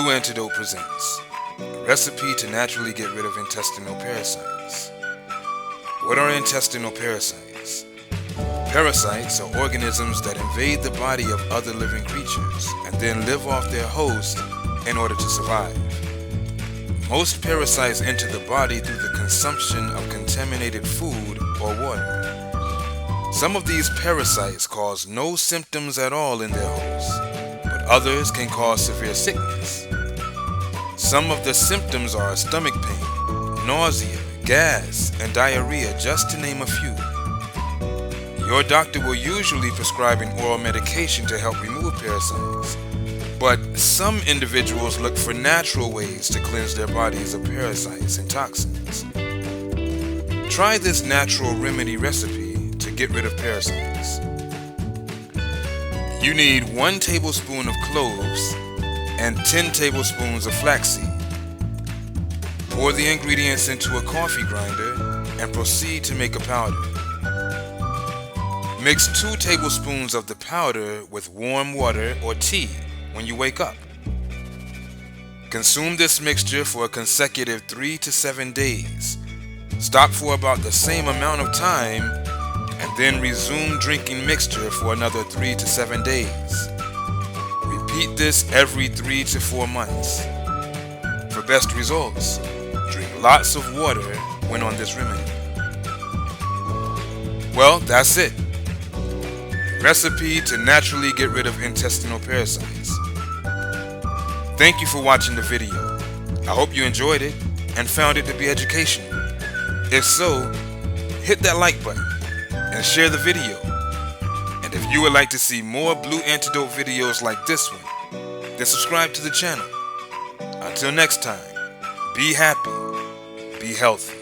Blue Antidote presents a recipe to naturally get rid of intestinal parasites. What are intestinal parasites? Parasites are organisms that invade the body of other living creatures and then live off their host in order to survive. Most parasites enter the body through the consumption of contaminated food or water. Some of these parasites cause no symptoms at all in their host, but others can cause severe sickness. Some of the symptoms are stomach pain, nausea, gas, and diarrhea, just to name a few. Your doctor will usually prescribe an oral medication to help remove parasites, but some individuals look for natural ways to cleanse their bodies of parasites and toxins. Try this natural remedy recipe to get rid of parasites. You need 1 tablespoon of cloves and 10 tablespoons of flaxseed. Pour the ingredients into a coffee grinder and proceed to make a powder. Mix 2 tablespoons of the powder with warm water or tea when you wake up. Consume this mixture for a consecutive 3 to 7 days. Stop for about the same amount of time and then resume drinking mixture for another 3 to 7 days. Repeat this every 3 to 4 months. For best results, drink lots of water when on this remedy. Well, that's it. Recipe to naturally get rid of intestinal parasites. Thank you for watching the video. I hope you enjoyed it and found it to be educational. If so, hit that like button and share the video. And if you would like to see more Blue Antidote videos like this one, then subscribe to the channel. Until next time, be happy, be healthy.